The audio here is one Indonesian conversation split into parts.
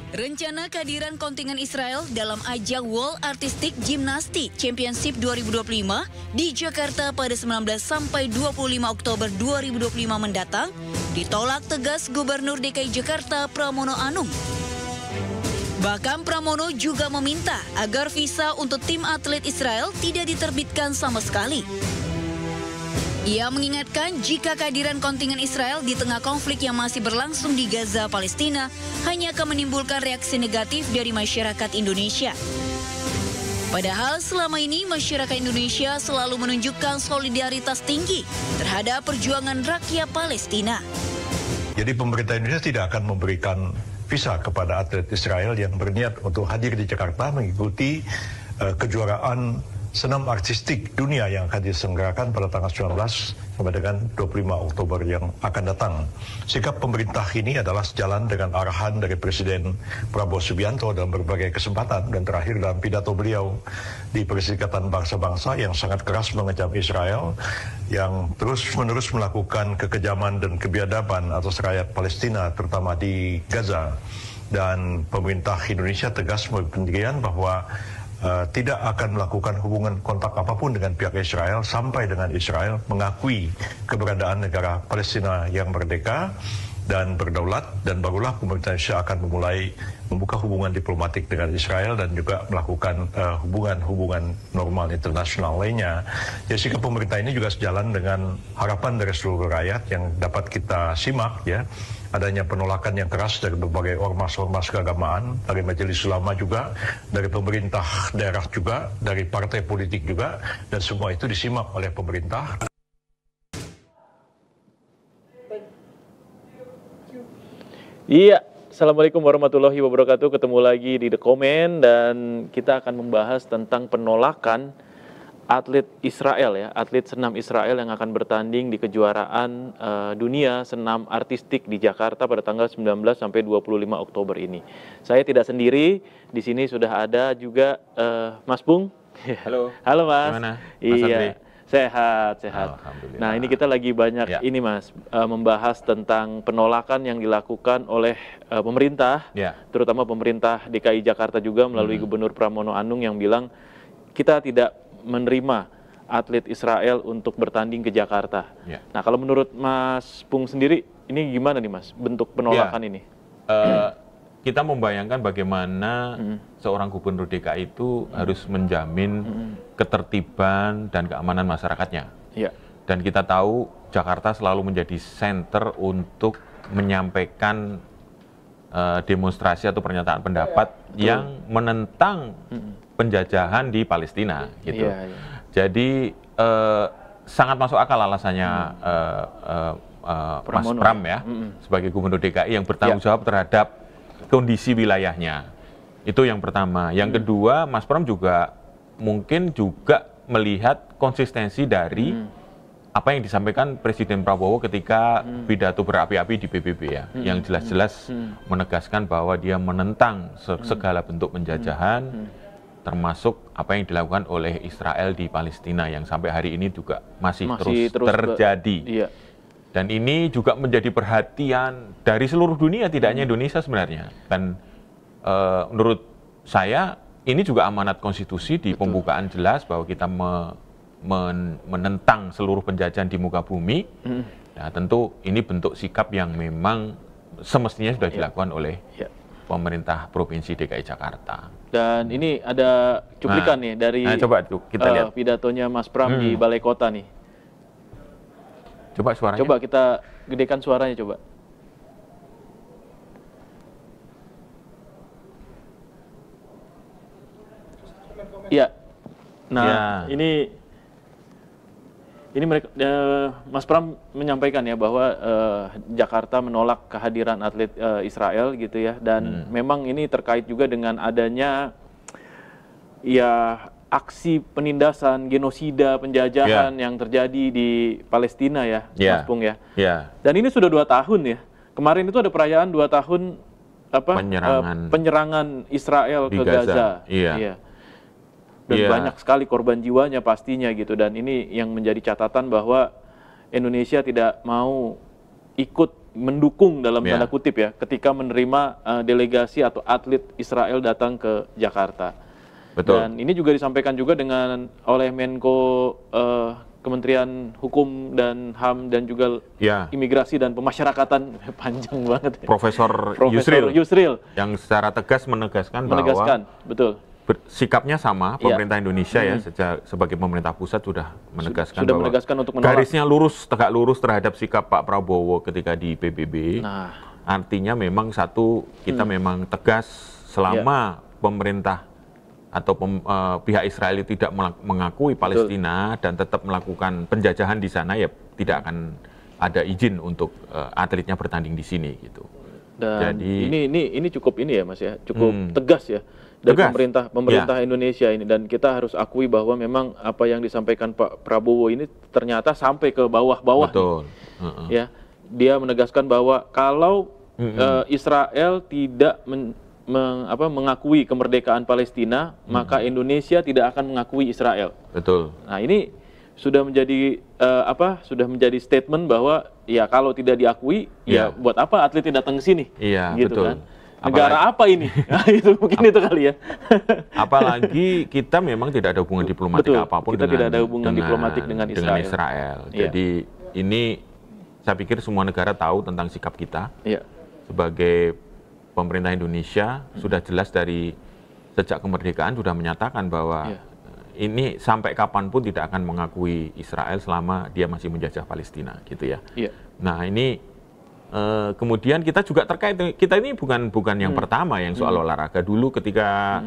Rencana kehadiran kontingen Israel dalam ajang World Artistic Gymnastics Championship 2025 di Jakarta pada 19 sampai 25 Oktober 2025 mendatang ditolak tegas Gubernur DKI Jakarta Pramono Anung. Bahkan Pramono juga meminta agar visa untuk tim atlet Israel tidak diterbitkan sama sekali. Ia mengingatkan jika kehadiran kontingen Israel di tengah konflik yang masih berlangsung di Gaza, Palestina, hanya akan menimbulkan reaksi negatif dari masyarakat Indonesia. Padahal selama ini masyarakat Indonesia selalu menunjukkan solidaritas tinggi terhadap perjuangan rakyat Palestina. Jadi pemerintah Indonesia tidak akan memberikan visa kepada atlet Israel yang berniat untuk hadir di Jakarta mengikuti kejuaraan senam artistik dunia yang akan diselenggarakan pada tanggal 19 sampai dengan 25 Oktober yang akan datang. Sikap pemerintah ini adalah sejalan dengan arahan dari Presiden Prabowo Subianto dalam berbagai kesempatan dan terakhir dalam pidato beliau di Perserikatan Bangsa-Bangsa yang sangat keras mengecam Israel yang terus-menerus melakukan kekejaman dan kebiadaban atas rakyat Palestina terutama di Gaza. Dan pemerintah Indonesia tegas berpendirian bahwa tidak akan melakukan hubungan kontak apapun dengan pihak Israel sampai dengan Israel mengakui keberadaan negara Palestina yang merdeka dan berdaulat, dan barulah pemerintah Indonesia akan memulai membuka hubungan diplomatik dengan Israel dan juga melakukan hubungan normal internasional lainnya. Jadi sikap pemerintah ini juga sejalan dengan harapan dari seluruh rakyat yang dapat kita simak, ya. Adanya penolakan yang keras dari berbagai ormas-ormas keagamaan, dari Majelis Ulama juga, dari pemerintah daerah juga, dari partai politik juga, dan semua itu disimak oleh pemerintah. Iya, Assalamualaikum warahmatullahi wabarakatuh. Ketemu lagi di The Comment dan kita akan membahas tentang penolakan atlet Israel, ya, atlet senam Israel yang akan bertanding di kejuaraan dunia senam artistik di Jakarta pada tanggal 19 sampai 25 Oktober ini. Saya tidak sendiri, di sini sudah ada juga Mas Bung. Halo. Halo Mas. Gimana? Mas iya. Andri? Sehat. Alhamdulillah. Nah, ini kita lagi banyak ini Mas, membahas tentang penolakan yang dilakukan oleh pemerintah, terutama pemerintah DKI Jakarta juga melalui Gubernur Pramono Anung yang bilang kita tidak menerima atlet Israel untuk bertanding ke Jakarta. Nah, kalau menurut Mas Pung sendiri, ini gimana nih Mas, bentuk penolakan ini? Kita membayangkan bagaimana seorang gubernur DKI itu harus menjamin ketertiban dan keamanan masyarakatnya. Dan kita tahu Jakarta selalu menjadi center untuk menyampaikan demonstrasi atau pernyataan pendapat yang menentang penjajahan di Palestina, gitu. Jadi sangat masuk akal alasannya Mas Pram, ya, sebagai gubernur DKI yang bertanggung jawab terhadap kondisi wilayahnya. Itu yang pertama. Yang kedua, Mas Pram juga mungkin juga melihat konsistensi dari apa yang disampaikan Presiden Prabowo ketika pidato berapi-api di PBB, ya, yang jelas-jelas menegaskan bahwa dia menentang segala bentuk penjajahan, termasuk apa yang dilakukan oleh Israel di Palestina yang sampai hari ini juga masih terus terjadi. Dan ini juga menjadi perhatian dari seluruh dunia, tidak hanya Indonesia sebenarnya. Dan menurut saya ini juga amanat konstitusi di pembukaan jelas bahwa kita menentang seluruh penjajahan di muka bumi. Nah, tentu ini bentuk sikap yang memang semestinya sudah dilakukan oleh pemerintah Provinsi DKI Jakarta. Dan ini ada cuplikan nih dari coba kita lihat pidatonya Mas Pram di Balai Kota nih. Coba suaranya. Coba kita gedekan suaranya coba. Iya. Nah, ini mereka, Mas Pram menyampaikan ya bahwa Jakarta menolak kehadiran atlet Israel gitu ya, dan memang ini terkait juga dengan adanya aksi penindasan, genosida, penjajahan yang terjadi di Palestina, ya, Mas Pung, ya. Dan ini sudah 2 tahun ya. Kemarin itu ada perayaan 2 tahun penyerangan Israel ke Gaza. Dan banyak sekali korban jiwanya pastinya gitu. Dan ini yang menjadi catatan bahwa Indonesia tidak mau ikut mendukung dalam tanda kutip ya ketika menerima delegasi atau atlet Israel datang ke Jakarta. Betul. Dan ini juga disampaikan juga oleh Menko Kementerian Hukum dan HAM dan juga Imigrasi dan Pemasyarakatan, panjang banget ya. Profesor Yusril yang secara tegas menegaskan bahwa betul. Sikapnya sama, pemerintah Indonesia ya sebagai pemerintah pusat sudah menegaskan bahwa untuk menolak. Garisnya lurus, tegak lurus terhadap sikap Pak Prabowo ketika di PBB. Artinya memang satu, kita memang tegas selama pemerintah atau pihak Israel tidak mengakui Palestina dan tetap melakukan penjajahan di sana, ya tidak akan ada izin untuk atletnya bertanding di sini gitu. Dan jadi, ini cukup ini ya Mas ya, cukup tegas ya dari pemerintah Indonesia ini, dan kita harus akui bahwa memang apa yang disampaikan Pak Prabowo ini ternyata sampai ke bawah-bawah. Betul. Ya, dia menegaskan bahwa kalau Israel tidak mengakui kemerdekaan Palestina, maka Indonesia tidak akan mengakui Israel. Betul. Nah, ini sudah menjadi statement bahwa ya kalau tidak diakui ya buat apa atletnya datang ke sini? Iya, gitu betul. Kan? Negara apa ini? Nah, itu mungkin itu kali ya. Apalagi kita memang tidak ada hubungan diplomatik apapun tidak ada hubungan diplomatik dengan Israel. Jadi ini saya pikir semua negara tahu tentang sikap kita. Sebagai pemerintah Indonesia sudah jelas dari sejak kemerdekaan sudah menyatakan bahwa ini sampai kapanpun tidak akan mengakui Israel selama dia masih menjajah Palestina, gitu ya. Nah ini kemudian kita juga terkait, kita ini bukan yang pertama yang soal olahraga. Dulu ketika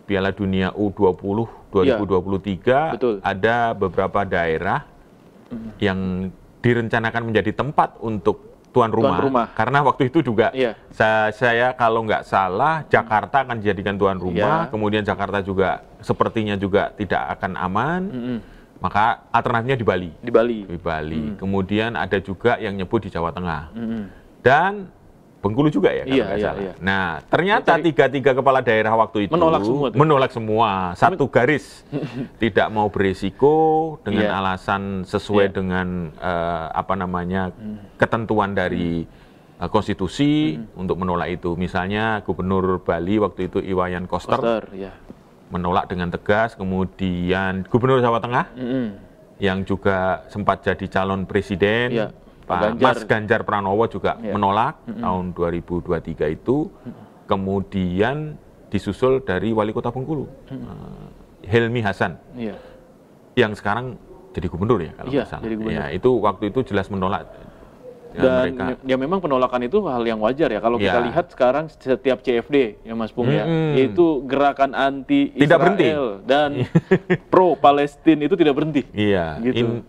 Piala Dunia U20 2023 ada beberapa daerah yang direncanakan menjadi tempat untuk tuan rumah. Karena waktu itu juga saya kalau nggak salah Jakarta akan dijadikan tuan rumah, kemudian Jakarta juga sepertinya juga tidak akan aman, maka alternatifnya di Bali. Kemudian ada juga yang nyebut di Jawa Tengah dan Bengkulu juga ya kalau nggak salah. Nah ternyata tiga kepala daerah waktu itu menolak semua satu garis, tidak mau berisiko dengan alasan sesuai dengan ketentuan dari konstitusi untuk menolak itu. Misalnya Gubernur Bali waktu itu Iwayan Koster menolak dengan tegas, kemudian Gubernur Jawa Tengah yang juga sempat jadi calon presiden Mas Ganjar Pranowo juga menolak tahun 2023 itu, kemudian disusul dari Wali Kota Bengkulu Helmi Hasan yang sekarang jadi gubernur ya kalau nggak salah. Ya, itu waktu itu jelas menolak. Dan ya memang penolakan itu hal yang wajar ya kalau kita lihat sekarang setiap CFD ya Mas Pung ya, yaitu gerakan anti Israel dan pro Palestina itu tidak berhenti. Iya. Gitu.